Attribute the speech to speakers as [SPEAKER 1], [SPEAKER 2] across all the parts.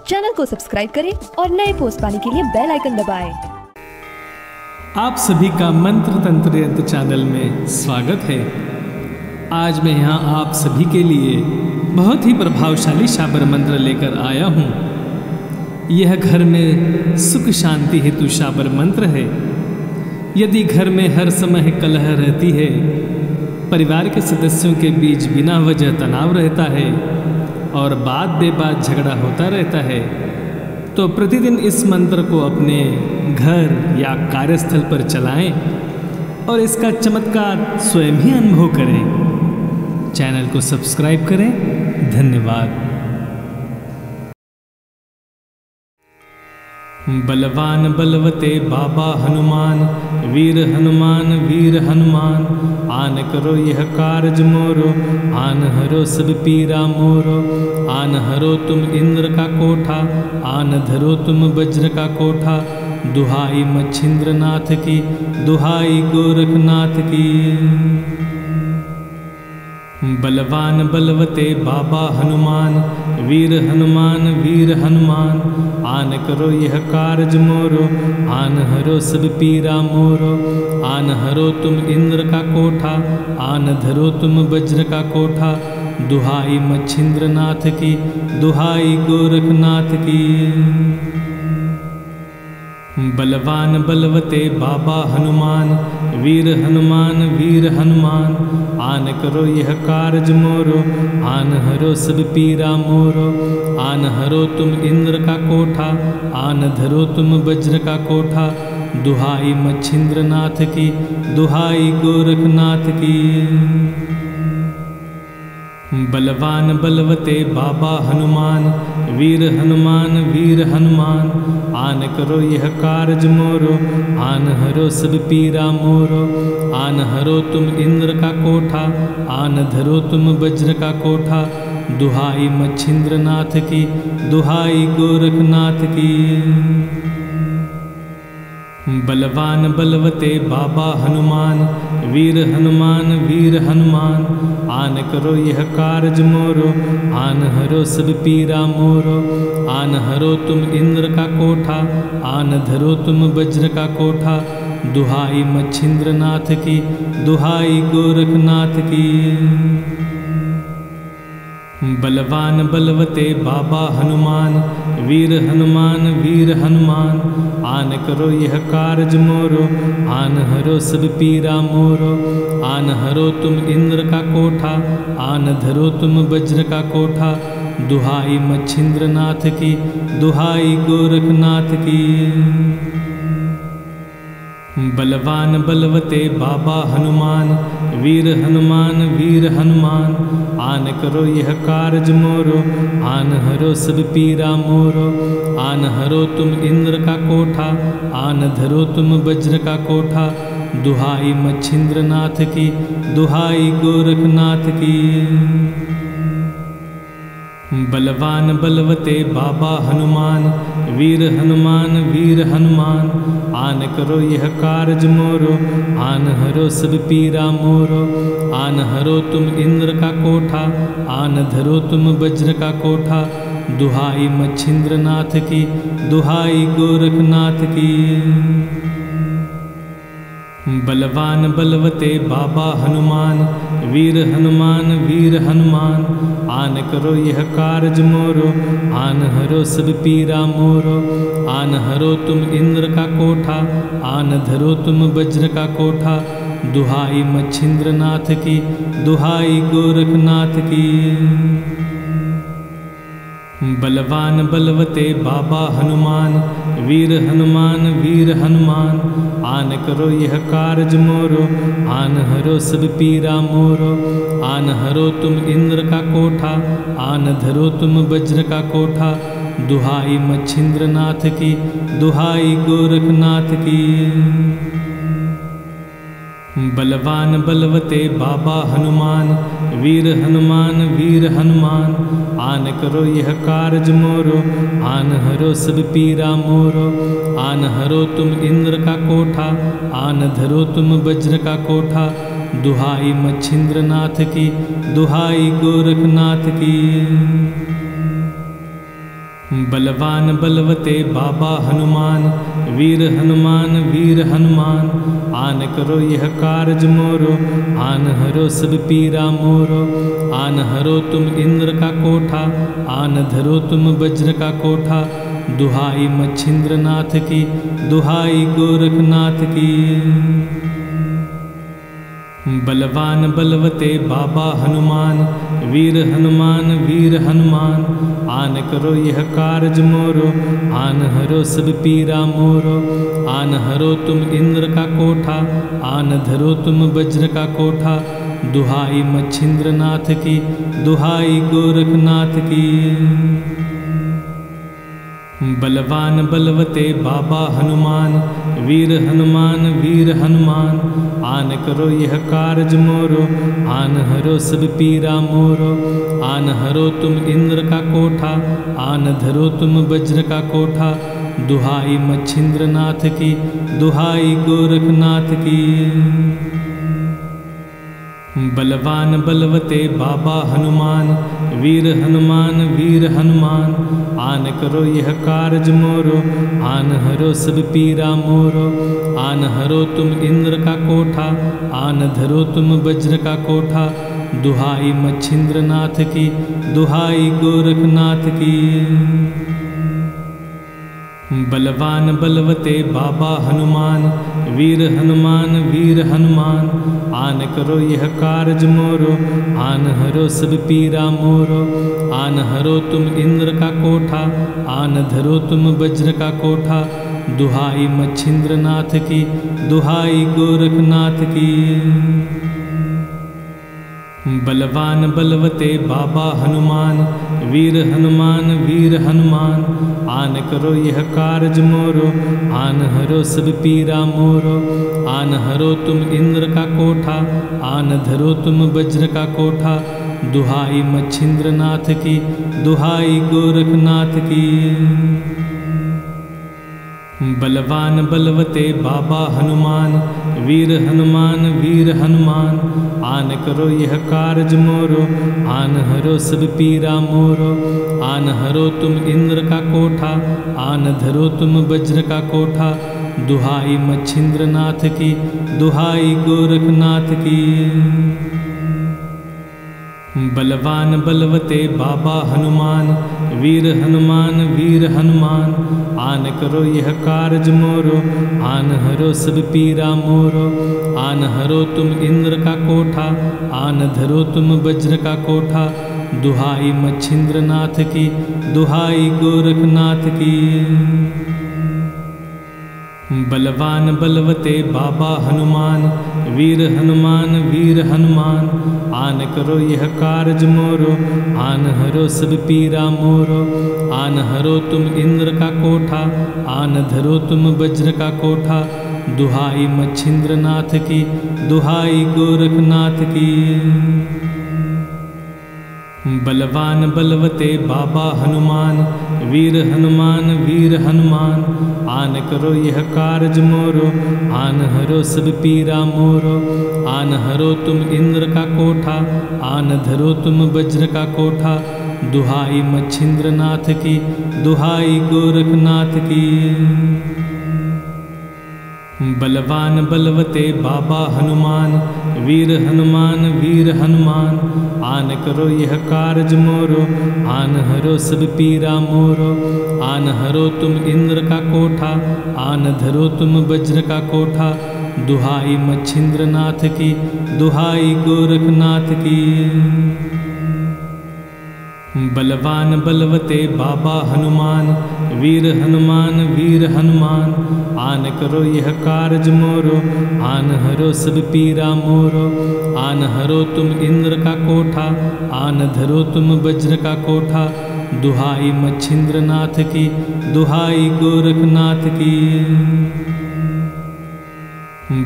[SPEAKER 1] Channel को subscribe करें और नए पोस्ट पाने के लिए बेल आइकन दबाएं।
[SPEAKER 2] आप सभी का मंत्र तंत्र यंत्र चैनल में स्वागत है। आज मैं यहाँ आप सभी के लिए बहुत ही प्रभावशाली शाबर मंत्र लेकर आया हूँ। यह घर में सुख शांति हेतु शाबर मंत्र है। यदि घर में हर समय कलह रहती है, परिवार के सदस्यों के बीच बिना वजह तनाव रहता है और बात बेबात झगड़ा होता रहता है, तो प्रतिदिन इस मंत्र को अपने घर या कार्यस्थल पर चलाएं और इसका चमत्कार स्वयं ही अनुभव करें। चैनल को सब्सक्राइब करें। धन्यवाद। बलवान बलवते बाबा हनुमान, वीर हनुमान, आन करो यह कारज मोरो, आन हरो सब पीरा मोरो, आन हरो तुम इंद्र का कोठा, आन धरो तुम वज्र का कोठा, दुहाई मच्छिंद्र नाथ की, दुहाई गोरखनाथ की। बलवान बलवते बाबा हनुमान, वीर हनुमान, आन करो यह कारज मोरो, आन हरो सब पीरा मोरो, आन हरो तुम इंद्र का कोठा, आन धरो तुम वज्र का कोठा, दुहाई मच्छिंद्र नाथ की, दुहाई गोरखनाथ की। बलवान बलवते बाबा हनुमान, वीर हनुमान, आन करो यह कारज मोरो, आन हरो सब पीरा मोरो, आन हरो तुम इंद्र का कोठा, आन धरो तुम वज्र का कोठा, दुहाई मच्छिंद्र नाथ की, दुहाई गोरखनाथ की। बलवान बलवते बाबा हनुमान, वीर हनुमान, आन करो यह कारज मोरो, आन हरो सब पीरा मोरो, आन हरो तुम इंद्र का कोठा, आन धरो तुम वज्र का कोठा, दुहाई मच्छिंद्र नाथ की, दुहाई गोरखनाथ की। बलवान बलवते बाबा हनुमान, वीर हनुमान, आन करो यह कारज मोरो, आन हरो सब पीरा मोरो, आन हरो तुम इंद्र का कोठा, आन धरो तुम वज्र का कोठा, दुहाई मच्छिंद्र नाथ की, दुहाई गोरखनाथ की। बलवान बलवते बाबा हनुमान, वीर हनुमान, आन करो यह कारज मोरो, आन हरो सब पीरा मोरो, आन हरो तुम इंद्र का कोठा, आन धरो तुम वज्र का कोठा, दुहाई मच्छिंद्र नाथ की, दुहाई गोरखनाथ की। बलवान बलवते बाबा हनुमान, वीर हनुमान, आन करो यह कारज मोरो, आन हरो सब पीरा मोरो, आन हरो तुम इंद्र का कोठा, आन धरो तुम वज्र का कोठा, दुहाई मच्छिंद्र नाथ की, दुहाई गोरखनाथ की। बलवान बलवते बाबा हनुमान, वीर हनुमान, आन करो यह कारज मोरो, आन हरो सब पीरा मोरो, आन हरो तुम इंद्र का कोठा, आन धरो तुम वज्र का कोठा, दुहाई मच्छिंद्र नाथ की, दुहाई गोरखनाथ की। बलवान बलवते बाबा हनुमान, वीर हनुमान, आन करो यह कारज मोरो, आन हरो सब पीरा मोरो, आन हरो तुम इंद्र का कोठा, आन धरो तुम वज्र का कोठा, दुहाई मच्छिंद्र नाथ की, दुहाई गोरखनाथ की। बलवान बलवते बाबा हनुमान, वीर हनुमान, आन करो यह कारज मोरो, आन हरो सब पीरा मोरो, आन हरो तुम इंद्र का कोठा, आन धरो तुम वज्र का कोठा, दुहाई मच्छिंद्र नाथ की, दुहाई गोरखनाथ की। बलवान बलवते बाबा हनुमान, वीर हनुमान, आन करो यह कारज मोरो, आन हरो सब पीरा मोरो, आन हरो तुम इंद्र का कोठा, आन धरो तुम वज्र का कोठा, दुहाई मच्छिंद्र नाथ की, दुहाई गोरखनाथ की। बलवान बलवते बाबा हनुमान, वीर हनुमान, आन करो यह कारज मोरो, आन हरो सब पीरा मोरो। आन हरो तुम इंद्र का कोठा, आन धरो तुम वज्र का कोठा। दुहाई मच्छिंद्र नाथ की, दुहाई गोरखनाथ की। बलवान बलवते बाबा हनुमान, वीर हनुमान, आन करो यह कारज मोरो, आन हरो सब पीरा मोरो। आन हरो तुम इंद्र का कोठा, आन धरो तुम वज्र का कोठा। दुहाई मच्छिंद्र नाथ की, दुहाई गोरखनाथ की। बलवान बलवते बाबा हनुमान, वीर हनुमान, आन करो यह कारज मोरो, आन हरो सब पीरा मोरो। आन हरो तुम इंद्र का कोठा, आन धरो तुम वज्र का कोठा। दुहाई मच्छिंद्र नाथ की, दुहाई गोरखनाथ की। बलवान बलवते बाबा हनुमान, वीर हनुमान, आन करो यह कारज मोरो, आन हरो सब पीरा मोरो। आन हरो तुम इंद्र का कोठा, आन धरो तुम वज्र का कोठा। दुहाई मच्छिंद्र नाथ की, दुहाई गोरखनाथ की। बलवान बलवते बाबा हनुमान, वीर हनुमान, आन करो यह कारज मोरो, आन हरो सब पीरा मोरो। आन हरो तुम इंद्र का कोठा, आन धरो तुम वज्र का कोठा। दुहाई मच्छिंद्र नाथ की, दुहाई गोरखनाथ की। बलवान बलवते बाबा हनुमान, वीर हनुमान, आन करो यह कारज मोरो, आन हरो सब पीरा मोरो। आन हरो तुम इंद्र का कोठा, आन धरो तुम वज्र का कोठा। दुहाई मच्छिंद्र नाथ की, दुहाई गोरखनाथ की। बलवान बलवते बाबा हनुमान, वीर हनुमान, आन करो यह कारज मोरो, आन हरो सब पीरा मोरो। आन हरो तुम इंद्र का कोठा, आन धरो तुम वज्र का कोठा। दुहाई मच्छिंद्र नाथ की, दुहाई गोरखनाथ की। बलवान बलवते बाबा हनुमान, वीर हनुमान, आन करो यह कारज मोरो, आन हरो सब पीरा मोरो। आन हरो तुम इंद्र का कोठा, आन धरो तुम वज्र का कोठा। दुहाई मच्छिंद्र नाथ की, दुहाई गोरखनाथ की। बलवान बलवते बाबा हनुमान, वीर हनुमान, आन करो यह कारज मोरो, आन हरो सब पीरा मोरो। आन हरो तुम इंद्र का कोठा, आन धरो तुम वज्र का कोठा। दुहाई मच्छिंद्र नाथ की, दुहाई गोरखनाथ की। बलवान बलवते बाबा हनुमान, वीर हनुमान, आन करो यह कारज मोरो, आन हरो सब पीरा मोरो। आन हरो तुम इंद्र का कोठा, आन धरो तुम वज्र का कोठा। दुहाई मच्छिंद्र नाथ की, दुहाई गोरखनाथ की। बलवान बलवते बाबा हनुमान, वीर हनुमान, आन करो यह कारज मोरो, आन हरो सब पीरा मोरो। आन हरो तुम इंद्र का कोठा, आन धरो तुम वज्र का कोठा। दुहाई मच्छिंद्र नाथ की, दुहाई गोरखनाथ की। बलवान बलवते बाबा हनुमान, वीर हनुमान, आन करो यह कारज मोरो, आन हरो सब पीरा मोरो। आन हरो तुम इंद्र का कोठा, आन धरो तुम वज्र का कोठा। दुहाई मच्छिंद्र नाथ की, दुहाई गोरखनाथ की।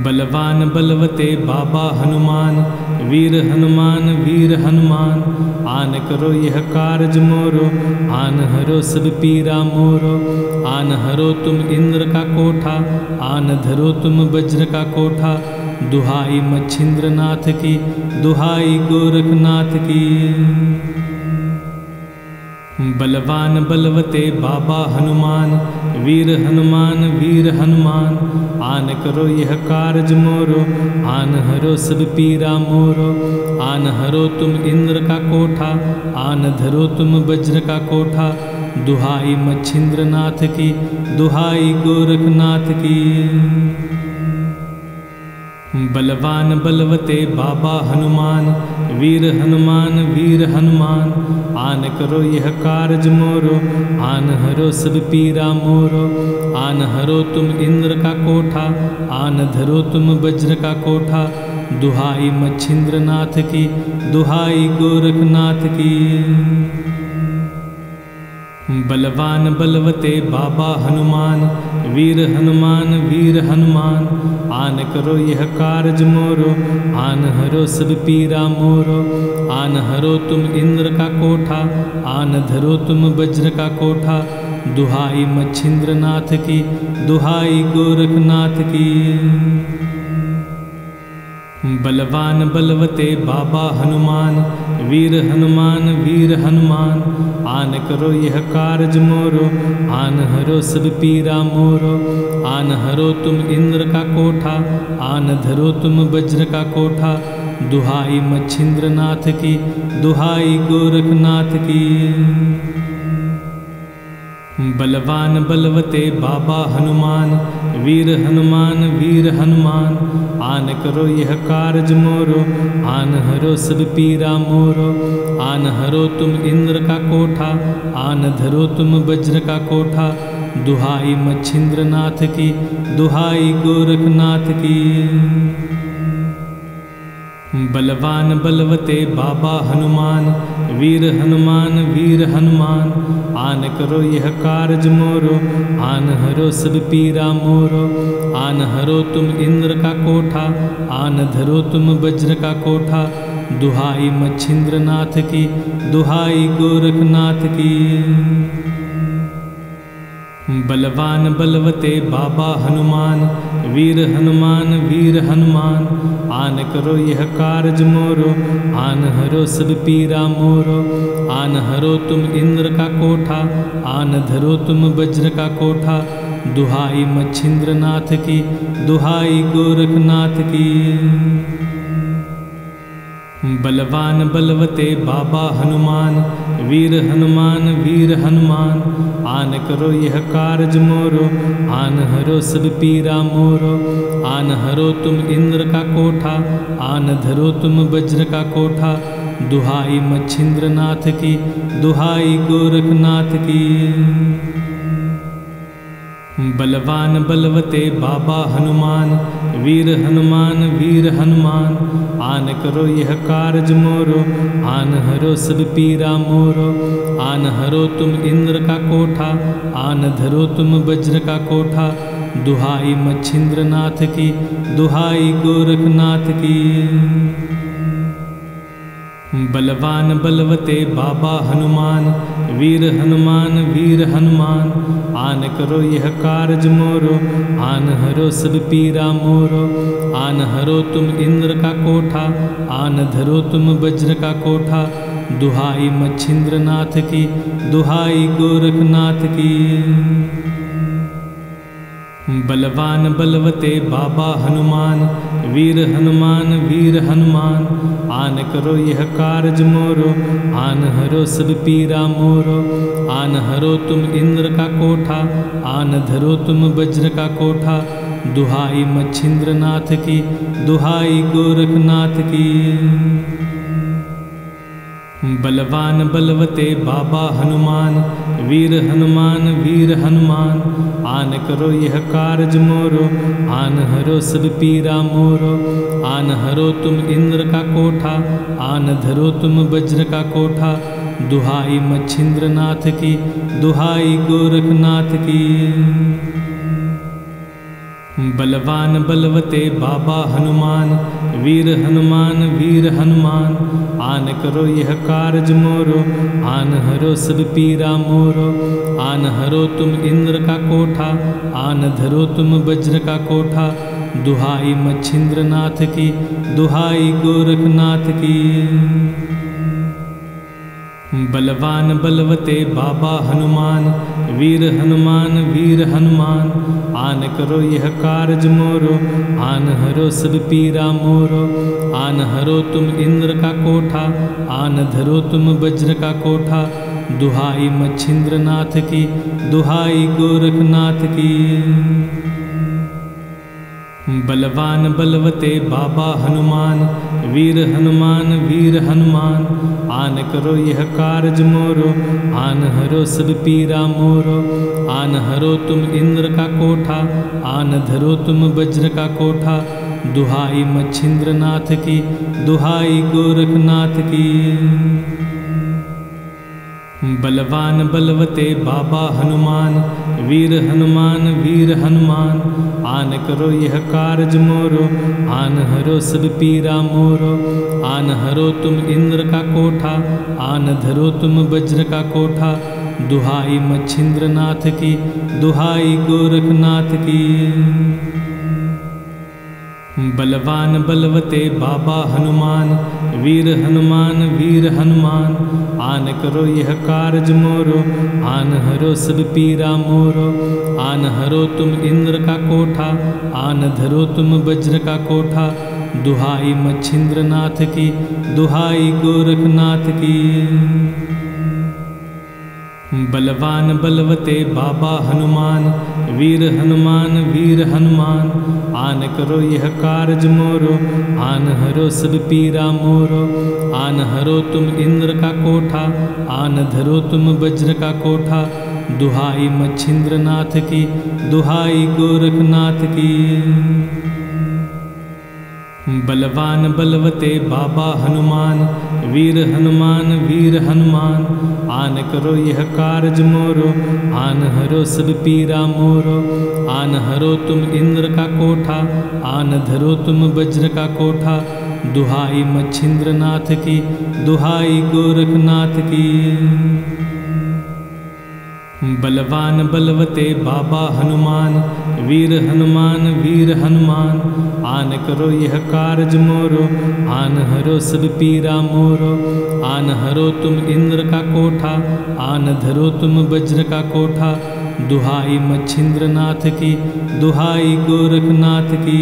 [SPEAKER 2] बलवान बलवते बाबा हनुमान, वीर हनुमान, आन करो यह कारज मोरो, आन हरो सब पीरा मोरो। आन हरो तुम इंद्र का कोठा, आन धरो तुम वज्र का कोठा। दुहाई मच्छिंद्र नाथ की, दुहाई गोरखनाथ की। बलवान बलवते बाबा हनुमान, वीर हनुमान वीर हनुमान। आन करो यह कारज मोरो, आन हरो सब पीरा मोरो। आन हरो तुम इंद्र का कोठा, आन धरो तुम वज्र का कोठा। दुहाई मच्छिंद्र नाथ की, दुहाई गोरखनाथ की। बलवान बलवते बाबा हनुमान, वीर हनुमान वीर हनुमान। आन करो यह कारज मोरो, आन हरो सब पीरा मोरो। आन हरो तुम इंद्र का कोठा, आन धरो तुम वज्र का कोठा। दुहाई मच्छिंद्र नाथ की, दुहाई गोरखनाथ की। बलवान बलवते बाबा हनुमान, वीर हनुमान वीर हनुमान। आन करो यह कारज मोरो, आन हरो सब पीरा मोरो। आन हरो तुम इंद्र का कोठा, आन धरो तुम वज्र का कोठा। दुहाई मच्छिंद्र नाथ की, दुहाई गोरखनाथ की। बलवान बलवते बाबा हनुमान, वीर हनुमान वीर हनुमान। आन करो यह कारज मोरो, आन हरो सब पीरा मोरो। आन हरो तुम इंद्र का कोठा, आन धरो तुम वज्र का कोठा। दुहाई मच्छिंद्र नाथ की, दुहाई गोरखनाथ की। बलवान बलवते बाबा हनुमान, वीर हनुमान वीर हनुमान। आन करो यह कारज मोरो, आन हरो सब पीरा मोरो। आन हरो तुम इंद्र का कोठा, आन धरो तुम वज्र का कोठा। दुहाई मच्छिंद्र नाथ की, दुहाई गोरखनाथ की। बलवान बलवते बाबा हनुमान, वीर हनुमान वीर हनुमान। आन करो यह कारज मोरो, आन हरो सब पीरा मोरो। आन हरो तुम इंद्र का कोठा, आन धरो तुम वज्र का कोठा। दुहाई मच्छिंद्र नाथ की, दुहाई गोरखनाथ की। बलवान बलवते बाबा हनुमान, वीर हनुमान वीर हनुमान। आन करो यह कारज मोरो, आन हरो सब पीरा मोरो। आन हरो तुम इंद्र का कोठा, आन धरो तुम वज्र का कोठा। दुहाई मच्छिंद्र नाथ की, दुहाई गोरखनाथ की। बलवान बलवते बाबा हनुमान, वीर हनुमान वीर हनुमान। आन करो यह कारज मोरो, आन हरो सब पीरा मोरो। आन हरो तुम इंद्र का कोठा, आन धरो तुम वज्र का कोठा। दुहाई मच्छिंद्र नाथ की, दुहाई गोरखनाथ की। बलवान बलवते बाबा हनुमान, वीर हनुमान वीर हनुमान। आन करो यह कारज मोरो, आन हरो सब पीरा मोरो। आन हरो तुम इंद्र का कोठा, आन धरो तुम वज्र का कोठा। दुहाई मच्छिंद्र नाथ की, दुहाई गोरखनाथ की। बलवान बलवते बाबा हनुमान, वीर हनुमान वीर हनुमान। आन करो यह कारज मोरो, आन हरो सब पीरा मोरो। आन हरो तुम इंद्र का कोठा, आन धरो तुम वज्र का कोठा। दुहाई मच्छिंद्र नाथ की, दुहाई गोरखनाथ की। बलवान बलवते बाबा हनुमान, वीर हनुमान वीर हनुमान। आन करो यह कारज मोरो, आन हरो सब पीरा मोरो। आन हरो तुम इंद्र का कोठा, आन धरो तुम वज्र का कोठा। दुहाई मच्छिंद्र नाथ की, दुहाई गोरखनाथ की। बलवान बलवते बाबा हनुमान, वीर हनुमान वीर हनुमान। आन करो यह कारज मोरो, आन हरो सब पीरा मोरो। आन हरो तुम इंद्र का कोठा, आन धरो तुम वज्र का कोठा। दुहाई मच्छिंद्र नाथ की, दुहाई गोरखनाथ की। बलवान बलवते बाबा हनुमान, वीर हनुमान वीर हनुमान। आन करो यह कारज मोरो, आन हरो सब पीरा मोरो। आन हरो तुम इंद्र का कोठा, आन धरो तुम वज्र का कोठा। दुहाई मच्छिंद्र नाथ की, दुहाई गोरखनाथ की। बलवान बलवते बाबा हनुमान, वीर हनुमान, आन करो यह कारज मोरो, आन हरो सब पीरा मोरो। आन हरो तुम इंद्र का कोठा, आन धरो तुम वज्र का कोठा। दुहाई मच्छिंद्र नाथ की, दुहाई गोरखनाथ की। बलवान बलवते बाबा हनुमान, वीर हनुमान, आन करो यह कारज मोरो, आन हरो सब पीरा मोरो। आन हरो तुम इंद्र का कोठा, आन धरो तुम वज्र का कोठा। दुहाई मच्छिंद्र नाथ की, दुहाई गोरखनाथ की। बलवान बलवते बाबा हनुमान, वीर हनुमान, आन करो यह कारज मोरो, आन हरो सब पीरा मोरो। आन हरो तुम इंद्र का कोठा, आन धरो तुम वज्र का कोठा। दुहाई मच्छिंद्र नाथ की, दुहाई गोरखनाथ की। बलवान बलवते बाबा हनुमान, वीर हनुमान, आन करो यह कारज मोरो, आन हरो सब पीरा मोरो। आन हरो तुम इंद्र का कोठा, आन धरो तुम वज्र का कोठा। दुहाई मच्छिंद्र नाथ की, दुहाई गोरखनाथ की। बलवान बलवते बाबा हनुमान, वीर हनुमान, आन करो यह कारज मोरो, आन हरो सब पीरा मोरो। आन हरो तुम इंद्र का कोठा, आन धरो तुम वज्र का कोठा। दुहाई मच्छिंद्र नाथ की, दुहाई गोरखनाथ की। बलवान बलवते बाबा हनुमान, वीर हनुमान, आन करो यह कारज मोरो, आन हरो सब पीरा मोरो। आन हरो तुम इंद्र का कोठा, आन धरो तुम वज्र का कोठा। दुहाई मच्छिंद्र नाथ की, दुहाई गोरखनाथ की। बलवान बलवते बाबा हनुमान, वीर हनुमान, आन करो यह कारज मोरो, आन हरो सब पीरा मोरो। आन हरो तुम इंद्र का कोठा, आन धरो तुम वज्र का कोठा। दुहाई मच्छिंद्र नाथ की, दुहाई गोरखनाथ की।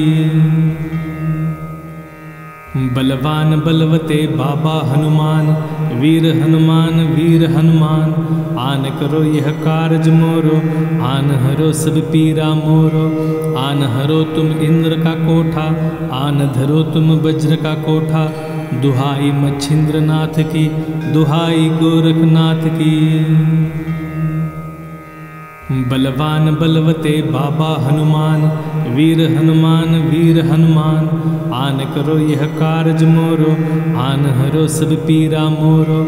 [SPEAKER 2] बलवान बलवते बाबा हनुमान, वीर हनुमान, आन करो यह कारज मोरो, आन हरो सब पीरा मोरो। आन हरो तुम इंद्र का कोठा, आन धरो तुम वज्र का कोठा। दुहाई मच्छिंद्र नाथ की, दुहाई गोरखनाथ की। बलवान बलवते बाबा हनुमान, वीर हनुमान, आन करो यह कारज मोरो, आन हरो सब पीरा मोरो।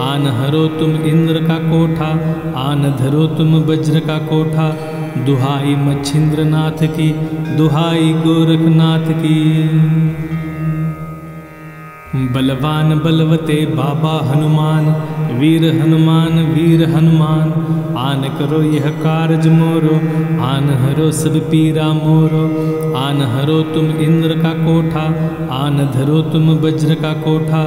[SPEAKER 2] आन हरो तुम इंद्र का कोठा, आन धरो तुम वज्र का कोठा। दुहाई मच्छिंद्र नाथ की, दुहाई गोरखनाथ की। बलवान बलवते बाबा हनुमान, वीर हनुमान, आन करो यह कारज मोरो, आन हरो सब पीरा मोरो। आन हरो तुम इंद्र का कोठा, आन धरो तुम वज्र का कोठा।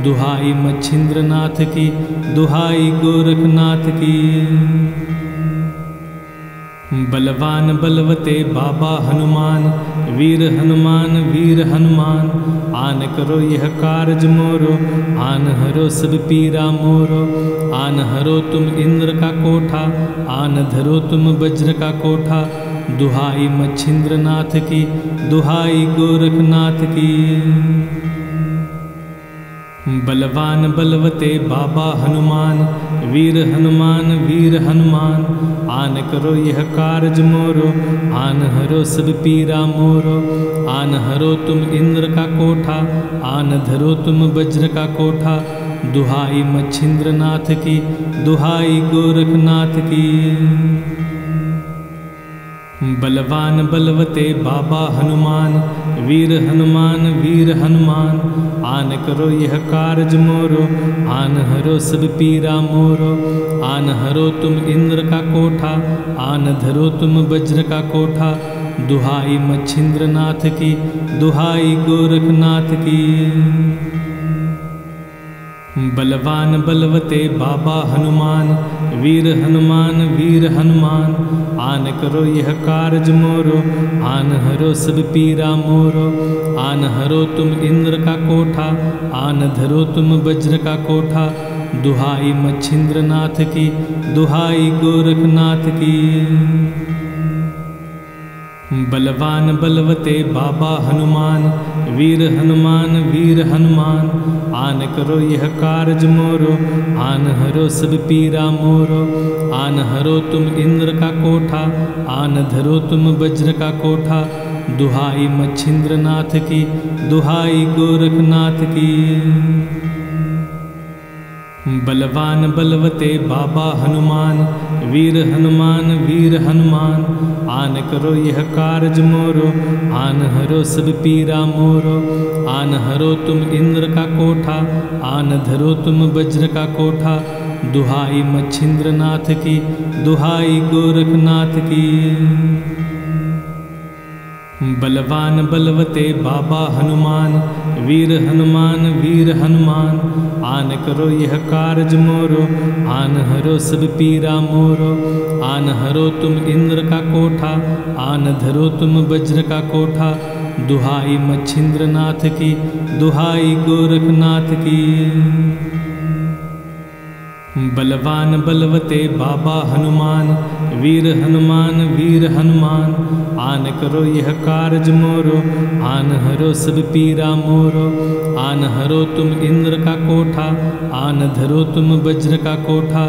[SPEAKER 2] दुहाई मच्छिंद्र नाथ की, दुहाई गोरखनाथ की। बलवान बलवते बाबा हनुमान, वीर हनुमान, आन करो यह कारज मोरो, आन हरो सब पीरा मोरो। आन हरो तुम इंद्र का कोठा, आन धरो तुम वज्र का कोठा। दुहाई मच्छिंद्र नाथ की, दुहाई गोरखनाथ की। बलवान बलवते बाबा हनुमान, वीर हनुमान, आन करो यह कारज मोरो, आन हरो सब पीरा मोरो। आन हरो तुम इंद्र का कोठा, आन धरो तुम वज्र का कोठा। दुहाई मच्छिंद्र नाथ की, दुहाई गोरखनाथ की। बलवान बलवते बाबा हनुमान, वीर हनुमान, आन करो यह कारज मोरो, आन हरो सब पीरा मोरो। आन हरो तुम इंद्र का कोठा, आन धरो तुम वज्र का कोठा। दुहाई मच्छिंद्र नाथ की, दुहाई गोरखनाथ की। बलवान बलवते बाबा हनुमान, वीर हनुमान, आन करो यह कारज मोरो, आन हरो सब पीरा मोरो। आन हरो तुम इंद्र का कोठा, आन धरो तुम वज्र का कोठा। दुहाई मच्छिंद्र नाथ की, दुहाई गोरखनाथ की। बलवान बलवते बाबा हनुमान, वीर हनुमान, आन करो यह कारज मोरो, आन हरो सब पीरा मोरो। आन हरो तुम इंद्र का कोठा, आन धरो तुम वज्र का कोठा। दुहाई मच्छिंद्र नाथ की, दुहाई गोरखनाथ की। बलवान बलवते बाबा हनुमान, वीर हनुमान, आन करो यह कारज मोरो, आन हरो सब पीरा मोरो। आन हरो तुम इंद्र का कोठा, आन धरो तुम वज्र का कोठा। दुहाई मच्छिंद्र नाथ की, दुहाई गोरखनाथ की। बलवान बलवते बाबा हनुमान, वीर हनुमान, आन करो यह कारज मोरो, आन हरो सब पीरा मोरो। आन हरो तुम इंद्र का कोठा, आन धरो तुम वज्र का कोठा। दुहाई मच्छिंद्र नाथ की, दुहाई गोरखनाथ की। बलवान बलवते बाबा हनुमान, वीर हनुमान, आन करो यह कारज मोरो, आन हरो सब पीरा मोरो। आन हरो तुम इंद्र का कोठा, आन धरो तुम वज्र का कोठा।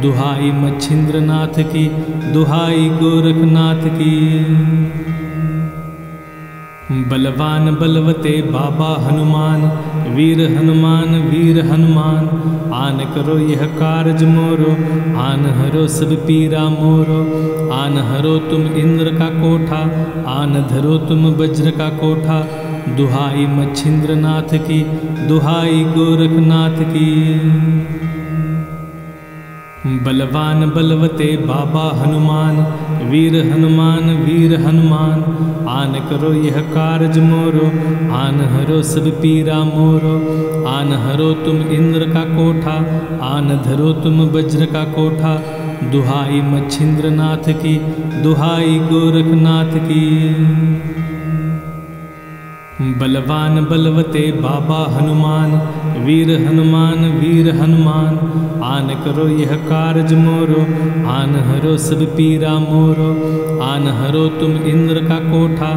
[SPEAKER 2] दुहाई मच्छिंद्र नाथ की, दुहाई गोरखनाथ की। बलवान बलवते बाबा हनुमान, वीर हनुमान, आन करो यह कारज मोरो, आन हरो सब पीरा मोरो। आन हरो तुम इंद्र का कोठा, आन धरो तुम वज्र का कोठा। दुहाई मच्छिंद्र नाथ की, दुहाई गोरखनाथ की। बलवान बलवते बाबा हनुमान, वीर हनुमान, आन करो यह कारज मोरो, आन हरो सब पीरा मोरो। आन हरो तुम इंद्र का कोठा, आन धरो तुम वज्र का कोठा। दुहाई मच्छिंद्र नाथ की, दुहाई गोरखनाथ की। बलवान बलवते बाबा हनुमान, वीर हनुमान, आन करो यह कारज मोरो, आन हरो सब पीरा मोरो। आन हरो तुम इंद्र का कोठा,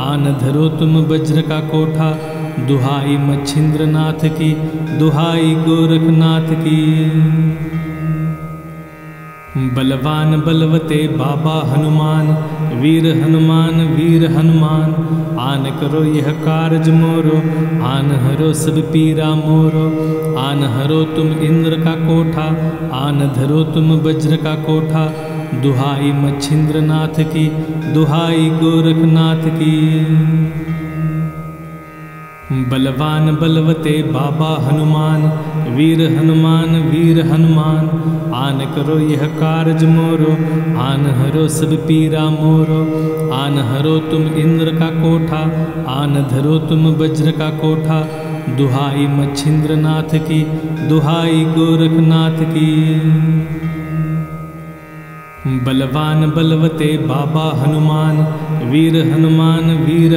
[SPEAKER 2] आन धरो तुम वज्र का कोठा। दुहाई मच्छिंद्र नाथ की, दुहाई गोरखनाथ की। बलवान बलवते बाबा हनुमान, वीर हनुमान, आन करो यह कारज मोरो, आन हरो सब पीरा मोरो। आन हरो तुम इंद्र का कोठा, आन धरो तुम वज्र का कोठा। दुहाई मच्छिंद्र नाथ की, दुहाई गोरखनाथ की। बलवान बलवते बाबा हनुमान, वीर हनुमान, आन करो यह कारज मोरो, आन हरो सब पीरा मोरो। आन हरो तुम इंद्र का कोठा, आन धरो तुम वज्र का कोठा। दुहाई मच्छिंद्र नाथ की, दुहाई गोरखनाथ की। बलवान बलवते बाबा हनुमान, वीर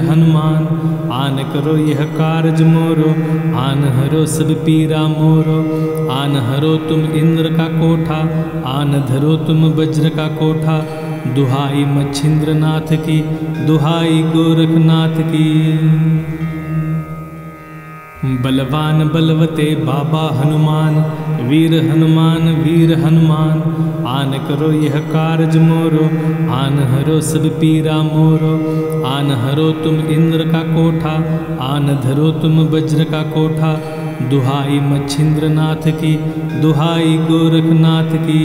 [SPEAKER 2] हनुमान, आन करो यह कारज मोरो, आन हरो सब पीरा मोरो। आन हरो तुम इंद्र का कोठा, आन धरो तुम वज्र का कोठा। दुहाई मच्छिंद्र नाथ की, दुहाई गोरखनाथ की। बलवान बलवते बाबा हनुमान, वीर हनुमान, आन करो यह कारज मोरो, आन हरो सब पीरा मोरो। आन हरो तुम इंद्र का कोठा, आन धरो तुम वज्र का कोठा। दुहाई मच्छिंद्र नाथ की, दुहाई गोरखनाथ की।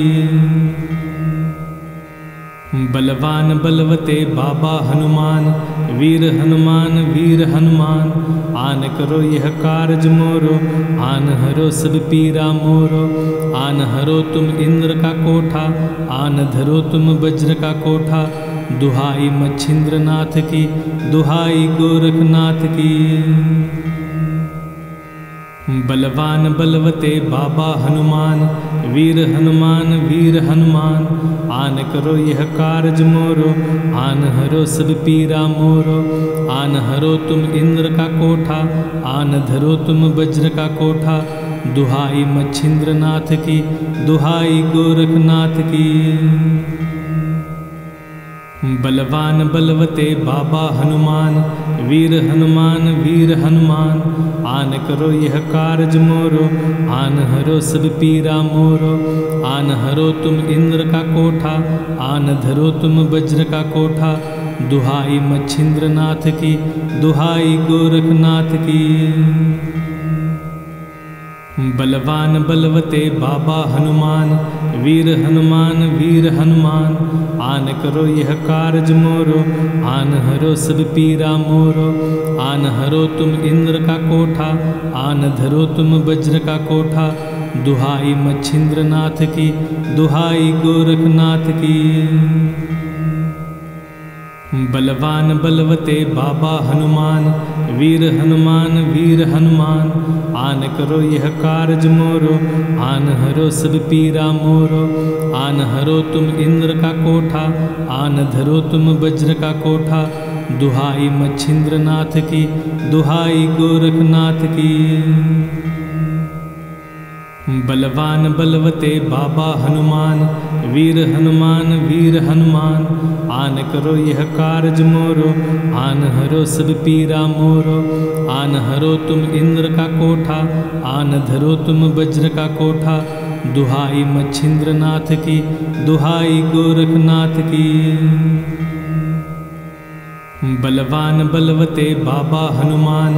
[SPEAKER 2] बलवान बलवते बाबा हनुमान, वीर हनुमान, आन करो यह कारज मोरो, आन हरो सब पीरा मोरो। आन हरो तुम इंद्र का कोठा, आन धरो तुम वज्र का कोठा। दुहाई मच्छिंद्र नाथ की, दुहाई गोरखनाथ की। बलवान बलवते बाबा हनुमान, वीर हनुमान वीर हनुमान। आन करो यह कारज मोरो, आन हरो सब पीरा मोरो। आन हरो तुम इंद्र का कोठा, आन धरो तुम वज्र का कोठा। दुहाई मच्छिंद्र नाथ की, दुहाई गोरखनाथ की। बलवान बलवते बाबा हनुमान, वीर हनुमान वीर हनुमान। आन करो यह कारज मोरो, आन हरो सब पीरा मोरो। आन हरो तुम इंद्र का कोठा, आन धरो तुम वज्र का कोठा। दुहाई मच्छिंद्र नाथ की, दुहाई गोरखनाथ की। बलवान बलवते बाबा हनुमान, वीर हनुमान वीर हनुमान। आन करो यह कारज मोरो, आन हरो सब पीरा मोरो। आन हरो तुम इंद्र का कोठा, आन धरो तुम वज्र का कोठा। दुहाई मच्छिंद्र नाथ की, दुहाई गोरखनाथ की। बलवान बलवते बाबा हनुमान, वीर हनुमान वीर हनुमान। आन करो यह कारज मोरो, आन हरो सब पीरा मोरो। आन हरो तुम इंद्र का कोठा, आन धरो तुम वज्र का कोठा। दुहाई मच्छिंद्र नाथ की, दुहाई गोरखनाथ की। बलवान बलवते बाबा हनुमान, वीर हनुमान वीर हनुमान। आन करो यह कारज मोरो, आन हरो सब पीरा मोरो। आन हरो तुम इंद्र का कोठा, आन धरो तुम वज्र का कोठा। दुहाई मच्छिंद्र नाथ की, दुहाई गोरखनाथ की। बलवान बलवते बाबा हनुमान,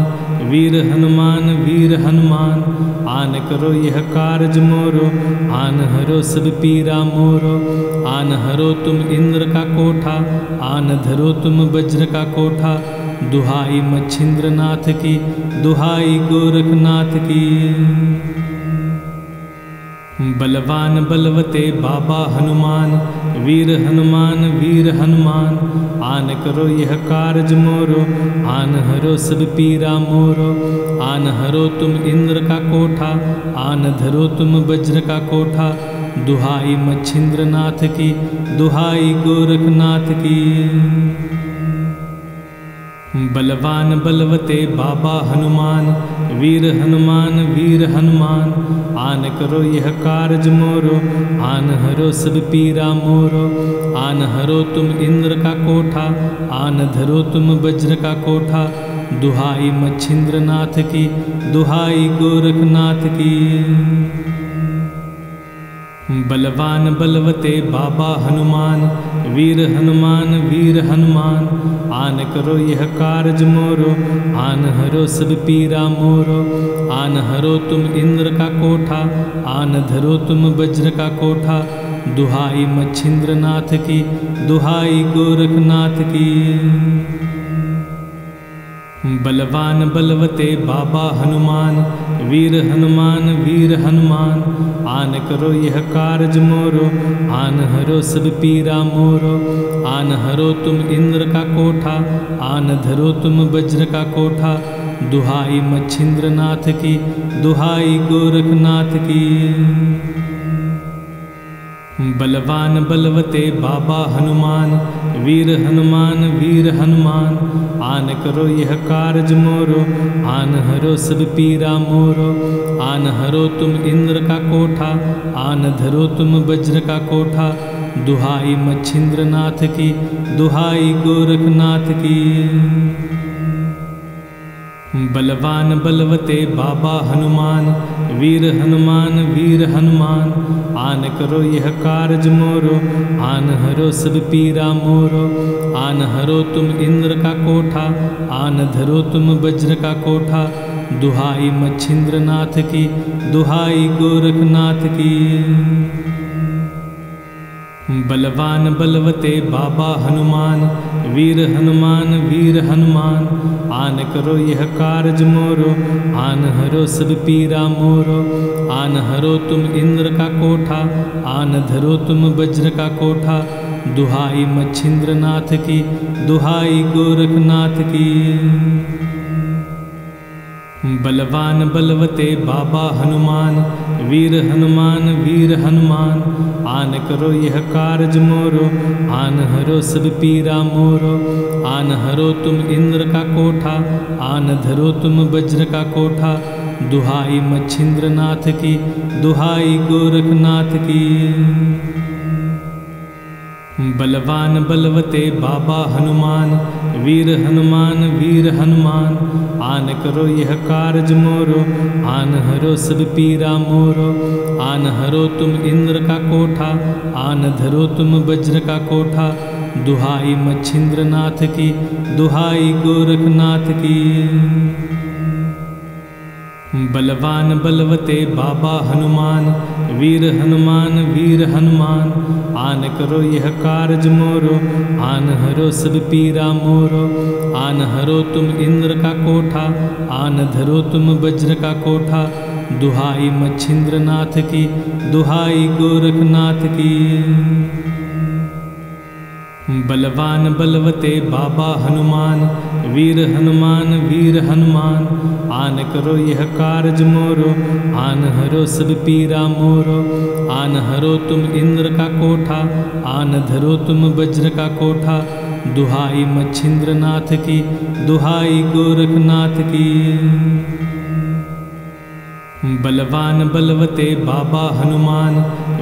[SPEAKER 2] वीर हनुमान वीर हनुमान। आन करो यह कारज मोरो, आन हरो सब पीरा मोरो। आन हरो तुम इंद्र का कोठा, आन धरो तुम वज्र का कोठा। दुहाई मच्छिंद्र नाथ की, दुहाई गोरखनाथ की। बलवान बलवते बाबा हनुमान, वीर हनुमान वीर हनुमान। आन करो यह कारज मोरो, आन हरो सब पीरा मोरो। आन हरो तुम इंद्र का कोठा, आन धरो तुम वज्र का कोठा। दुहाई मच्छिंद्र नाथ की, दुहाई गोरखनाथ की। बलवान बलवते बाबा हनुमान, वीर हनुमान वीर हनुमान। आन करो यह कारज मोरो, आन हरो सब पीरा मोरो। आन हरो तुम इंद्र का कोठा, आन धरो तुम वज्र का कोठा। दुहाई मच्छिंद्र नाथ की, दुहाई गोरखनाथ की। बलवान बलवते बाबा हनुमान, वीर हनुमान वीर हनुमान। आन करो यह कारज मोरो, आन हरो सब पीरा मोरो। आन हरो तुम इंद्र का कोठा, आन धरो तुम वज्र का कोठा। दुहाई मच्छिंद्र नाथ की, दुहाई गोरखनाथ की। बलवान बलवते बाबा हनुमान, वीर हनुमान वीर हनुमान। आन करो यह कारज मोरो, आन हरो सब पीरा मोरो। आन हरो तुम इंद्र का कोठा, आन धरो तुम वज्र का कोठा। दुहाई मच्छिंद्र नाथ की, दुहाई गोरखनाथ की। बलवान बलवते बाबा हनुमान, वीर हनुमान वीर हनुमान। आन करो यह कारज मोरो, आन हरो सब पीरा मोरो। आन हरो तुम इंद्र का कोठा, आन धरो तुम वज्र का कोठा। दुहाई मच्छिंद्र नाथ की, दुहाई गोरखनाथ की। बलवान बलवते बाबा हनुमान, वीर हनुमान वीर हनुमान। आन करो यह कारज मोरो, आन हरो सब पीरा मोरो। आन हरो तुम इंद्र का कोठा, आन धरो तुम वज्र का कोठा। दुहाई मच्छिंद्र नाथ की, दुहाई गोरखनाथ की। बलवान बलवते बाबा हनुमान, वीर हनुमान वीर हनुमान। आन करो यह कारज मोरो, आन हरो सब पीरा मोरो। आन हरो तुम इंद्र का कोठा, आन धरो तुम वज्र का कोठा। दुहाई मच्छिंद्र नाथ की, दुहाई गोरखनाथ की। बलवान बलवते बाबा हनुमान, वीर हनुमान, आन करो यह कारज मोरो, आन हरो सब पीरा मोरो। आन हरो तुम इंद्र का कोठा, आन धरो तुम वज्र का कोठा। दुहाई मच्छिंद्र नाथ की, दुहाई गोरखनाथ की। बलवान बलवते बाबा हनुमान, वीर हनुमान, आन करो यह कारज मोरो, आन हरो सब पीरा मोरो। आन हरो तुम इंद्र का कोठा, आन धरो तुम वज्र का कोठा। दुहाई मच्छिंद्र नाथ की, दुहाई गोरखनाथ की। बलवान बलवते बाबा हनुमान, वीर हनुमान, आन करो यह कारज मोरो, आन हरो सब पीरा मोरो। आन हरो तुम इंद्र का कोठा, आन धरो तुम वज्र का कोठा। दुहाई मच्छिंद्र नाथ की, दुहाई गोरखनाथ की। बलवान बलवते बाबा हनुमान, वीर हनुमान, आन करो यह कारज मोरो, आन हरो सब पीरा मोरो। आन हरो तुम इंद्र का कोठा, आन धरो तुम वज्र का कोठा। दुहाई मच्छिंद्र नाथ की, दुहाई गोरखनाथ की। बलवान बलवते बाबा हनुमान,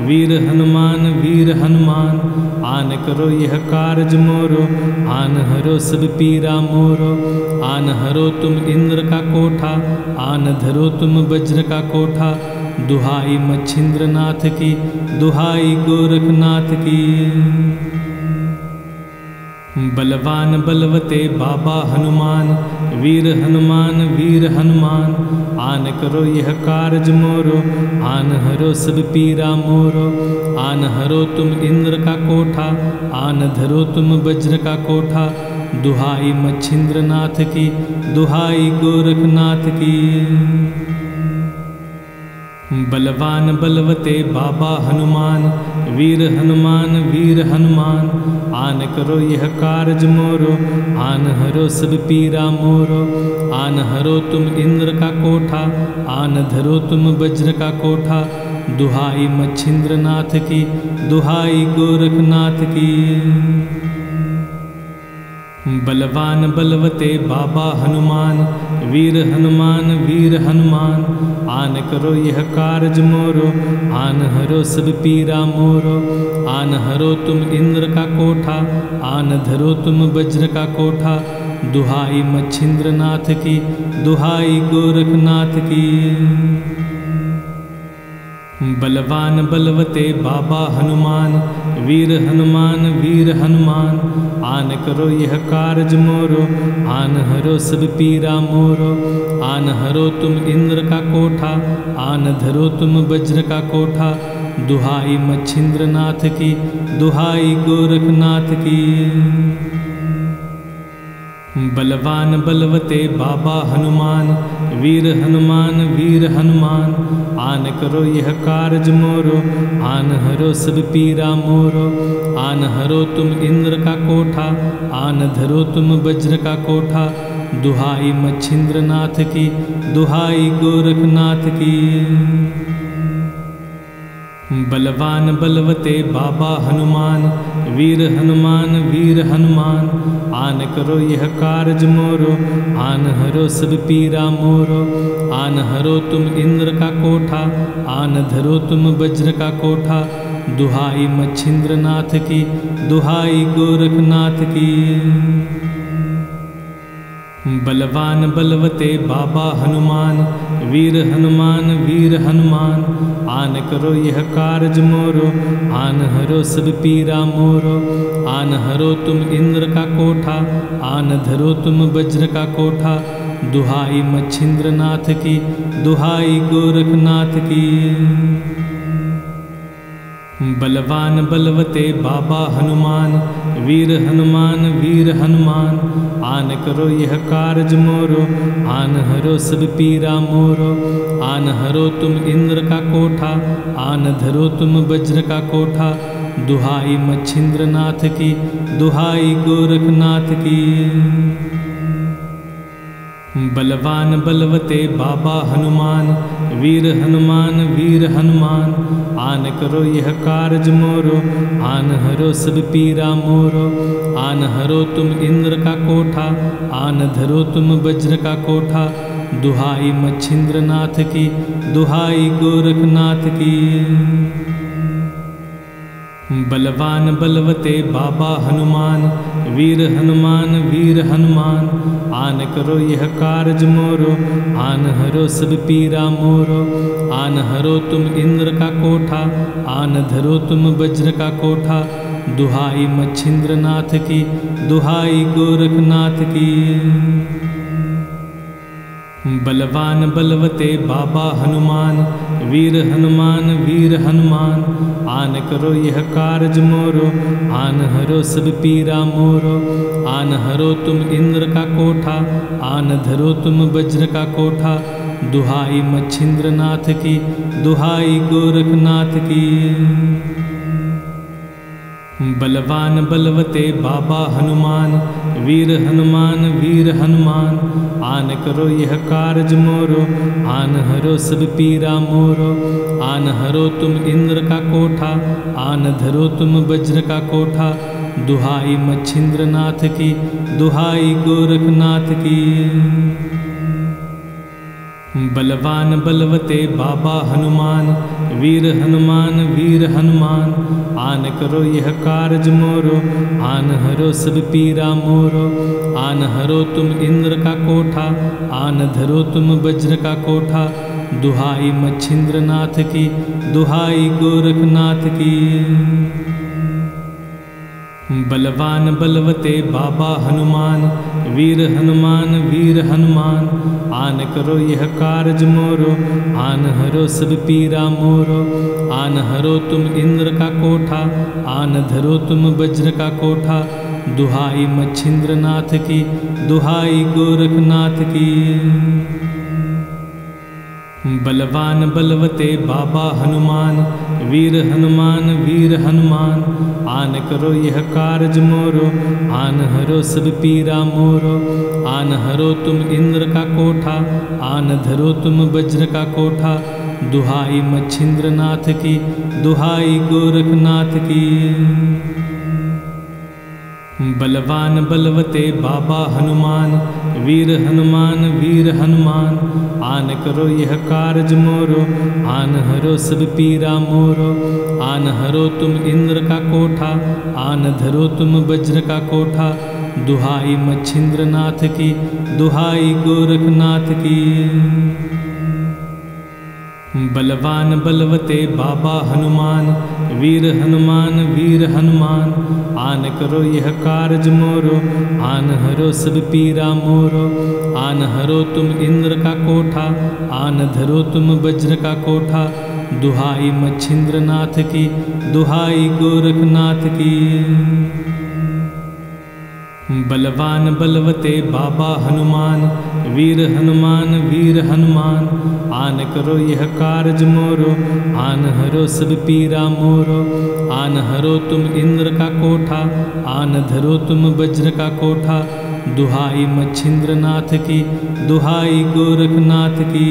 [SPEAKER 2] वीर हनुमान, आन करो यह कारज मोरो, आन हरो सब पीरा मोरो। आन हरो तुम इंद्र का कोठा, आन धरो तुम वज्र का कोठा। दुहाई मच्छिंद्र नाथ की, दुहाई गोरखनाथ की। बलवान बलवते बाबा हनुमान, वीर हनुमान, आन करो यह कारज मोरो, आन हरो सब पीरा मोरो। आन हरो तुम इंद्र का कोठा, आन धरो तुम वज्र का कोठा। दुहाई मच्छिंद्र नाथ की, दुहाई गोरखनाथ की। बलवान बलवते बाबा हनुमान, वीर हनुमान, आन करो यह कारज मोरो, आन हरो सब पीरा मोरो। आन हरो तुम इंद्र का कोठा, आन धरो तुम वज्र का कोठा। दुहाई मच्छिंद्र नाथ की, दुहाई गोरखनाथ की। बलवान बलवते बाबा हनुमान, वीर हनुमान, आन करो यह कारज मोरो, आन हरो सब पीरा मोरो। आन हरो तुम इंद्र का कोठा, आन धरो तुम वज्र का कोठा। दुहाई मच्छिंद्र नाथ की, दुहाई गोरखनाथ की। बलवान बलवते बाबा हनुमान, वीर हनुमान, आन करो यह कारज मोरो, आन हरो सब पीरा मोरो। आन हरो तुम इंद्र का कोठा, आन धरो तुम वज्र का कोठा। दुहाई मच्छिंद्र नाथ की, दुहाई गोरखनाथ की। बलवान बलवते बाबा हनुमान, वीर हनुमान, आन करो यह कारज मोरो, आन हरो सब पीरा मोरो। आन हरो तुम इंद्र का कोठा, आन धरो तुम वज्र का कोठा। दुहाई मच्छिंद्र नाथ की, दुहाई गोरखनाथ की। बलवान बलवते बाबा हनुमान, वीर हनुमान, आन करो यह कारज मोरो, आन हरो सब पीरा मोरो। आन हरो तुम इंद्र का कोठा, आन धरो तुम वज्र का कोठा। दुहाई मच्छिंद्र नाथ की, दुहाई गोरखनाथ की। बलवान बलवते बाबा हनुमान, वीर हनुमान, आन करो यह कारज मोरो, आन हरो सब पीरा मोरो। आन हरो तुम इंद्र का कोठा, आन धरो तुम वज्र का कोठा। दुहाई मच्छिंद्र नाथ की, दुहाई गोरखनाथ की। बलवान बलवते बाबा हनुमान, वीर हनुमान, आन करो यह कारज मोरो, आन हरो सब पीरा मोरो। आन हरो तुम इंद्र का कोठा, आन धरो तुम वज्र का कोठा। दुहाई मच्छिंद्र नाथ की, दुहाई गोरखनाथ की। बलवान बलवते बाबा हनुमान, वीर हनुमान, आन करो यह कारज मोरो, आन हरो सब पीरा मोरो। आन हरो तुम इंद्र का कोठा, आन धरो तुम वज्र का कोठा। दुहाई मच्छिंद्र नाथ की, दुहाई गोरखनाथ की। बलवान बलवते बाबा हनुमान, वीर हनुमान, आन करो यह कारज मोरो, आन हरो सब पीरा मोरो। आन हरो तुम इंद्र का कोठा, आन धरो तुम वज्र का कोठा। दुहाई मच्छिंद्र नाथ की, दुहाई गोरखनाथ की। बलवान बलवते बाबा हनुमान, वीर हनुमान, आन करो यह कारज मोरो, आन हरो सब पीरा मोरो। आन हरो तुम इंद्र का कोठा, आन धरो तुम वज्र का कोठा। दुहाई मच्छिंद्र नाथ की, दुहाई गोरखनाथ की। बलवान बलवते बाबा हनुमान, वीर हनुमान, आन करो यह कारज मोरो, आन हरो सब पीरा मोरो। आन हरो तुम इंद्र का कोठा, आन धरो तुम वज्र का कोठा। दुहाई मच्छिंद्र नाथ की, दुहाई गोरखनाथ की। बलवान बलवते बाबा हनुमान, वीर हनुमान, आन करो यह कारज मोरो, आन हरो सब पीरा मोरो। आन हरो तुम इंद्र का कोठा, आन धरो तुम वज्र का कोठा। दुहाई मच्छिंद्र नाथ की, दुहाई गोरखनाथ की। बलवान बलवते बाबा हनुमान, वीर हनुमान, आन करो यह कारज मोरो, आन हरो सब पीरा मोरो। आन हरो तुम इंद्र का कोठा, आन धरो तुम वज्र का कोठा। दुहाई मच्छिंद्र नाथ की, दुहाई गोरखनाथ की। बलवान बलवते बाबा हनुमान, वीर हनुमान, आन करो यह कारज मोरो, आन हरो सब पीरा मोरो। आन हरो तुम इंद्र का कोठा, आन धरो तुम वज्र का कोठा। दुहाई मच्छिंद्र नाथ की, दुहाई गोरखनाथ की। बलवान बलवते बाबा हनुमान, वीर हनुमान, आन करो यह कारज मोरो, आन हरो सब पीरा मोरो। आन हरो तुम इंद्र का कोठा, आन धरो तुम वज्र का कोठा। दुहाई मच्छिंद्र नाथ की, दुहाई गोरखनाथ की। बलवान बलवते बाबा हनुमान, वीर हनुमान, आन करो यह कारज मोरो, आन हरो सब पीरा मोरो। आन हरो तुम इंद्र का कोठा, आन धरो तुम वज्र का कोठा। दुहाई मच्छिंद्र नाथ की, दुहाई गोरखनाथ की। बलवान बलवते बाबा हनुमान, वीर हनुमान, आन करो यह कारज मोरो, आन हरो सब पीरा मोरो। आन हरो तुम इंद्र का कोठा, आन धरो तुम वज्र का कोठा। दुहाई मच्छिंद्र नाथ की, दुहाई गोरखनाथ की।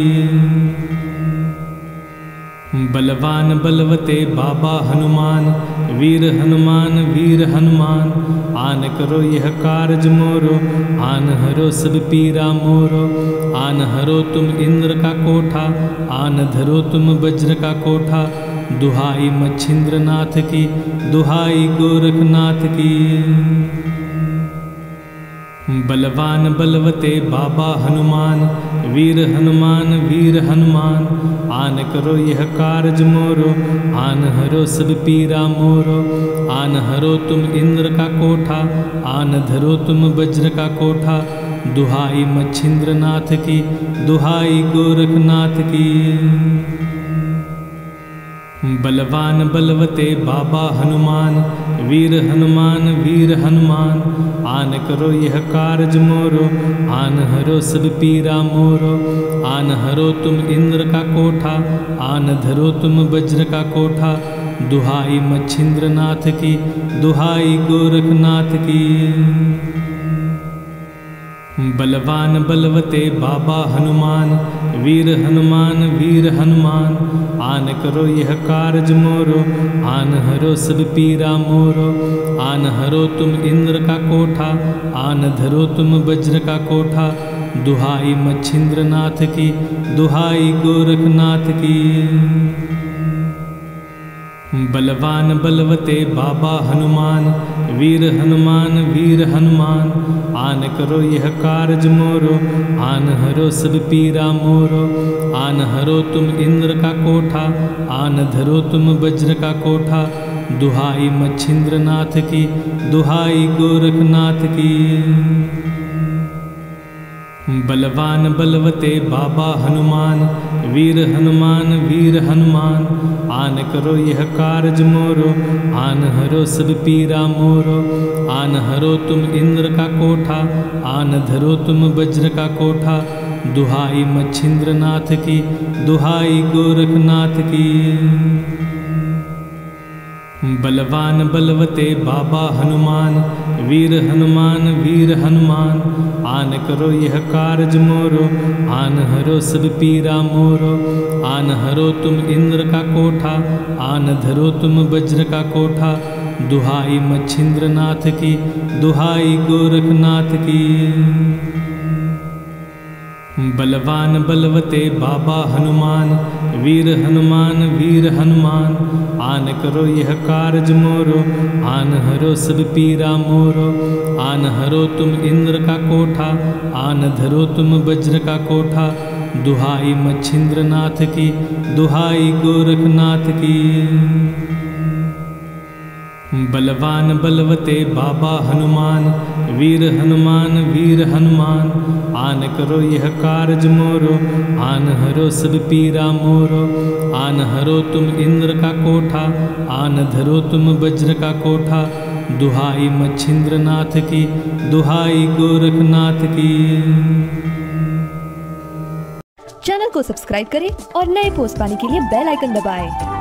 [SPEAKER 2] बलवान बलवते बाबा हनुमान, वीर हनुमान, आन करो यह कारज मोरो, आन हरो सब पीरा मोरो। आन हरो तुम इंद्र का कोठा, आन धरो तुम वज्र का कोठा। दुहाई मच्छिंद्र नाथ की, दुहाई गोरखनाथ की। बलवान बलवते बाबा हनुमान, वीर हनुमान, आन करो यह कारज मोरो, आन हरो सब पीरा मोरो। आन हरो तुम इंद्र का कोठा, आन धरो तुम वज्र का कोठा। दुहाई मच्छिंद्र नाथ की, दुहाई गोरखनाथ की। बलवान बलवते बाबा हनुमान, वीर हनुमान, आन करो यह कारज मोरो, आन हरो सब पीरा मोरो। आन हरो तुम इंद्र का कोठा, आन धरो तुम वज्र का कोठा। दुहाई मच्छिंद्र नाथ की, दुहाई गोरखनाथ की। बलवान बलवते बाबा हनुमान, वीर हनुमान, आन करो यह कारज मोरो, आन हरो सब पीरा मोरो। आन हरो तुम इंद्र का कोठा, आन धरो तुम वज्र का कोठा। दुहाई मच्छिंद्र नाथ की, दुहाई गोरखनाथ की। बलवान बलवते बाबा हनुमान, वीर हनुमान, आन करो यह कारज मोरो, आन हरो सब पीरा मोरो। आन हरो तुम इंद्र का कोठा, आन धरो तुम वज्र का कोठा। दुहाई मच्छिंद्र नाथ की, दुहाई गोरखनाथ की। बलवान बलवते बाबा हनुमान, वीर हनुमान, आन करो यह कारज मोरो, आन हरो सब पीरा मोरो। आन हरो तुम इंद्र का कोठा, आन धरो तुम वज्र का कोठा। दुहाई मच्छिंद्र नाथ की, दुहाई गोरखनाथ की। बलवान बलवते बाबा हनुमान, वीर हनुमान, आन करो यह कारज मोरो, आन हरो सब पीरा मोरो। आन हरो तुम इंद्र का कोठा, आन धरो तुम वज्र का कोठा। दुहाई मच्छिंद्र नाथ की, दुहाई गोरखनाथ की। बलवान बलवते बाबा हनुमान, वीर हनुमान, आन करो यह कारज मोरो, आन हरो सब पीरा मोरो। आन हरो तुम इंद्र का कोठा, आन धरो तुम वज्र का कोठा। दुहाई मच्छिंद्र नाथ की, दुहाई गोरखनाथ की। बलवान बलवते बाबा हनुमान, वीर हनुमान, आन करो यह कारज मोरो, आन हरो सब पीरा मोरो। आन हरो तुम इंद्र का कोठा, आन धरो तुम वज्र का कोठा। दुहाई मच्छिंद्र नाथ की, दुहाई गोरखनाथ की।
[SPEAKER 1] चैनल को सब्सक्राइब करें और नए पोस्ट पाने के लिए बेल आइकन दबाएं।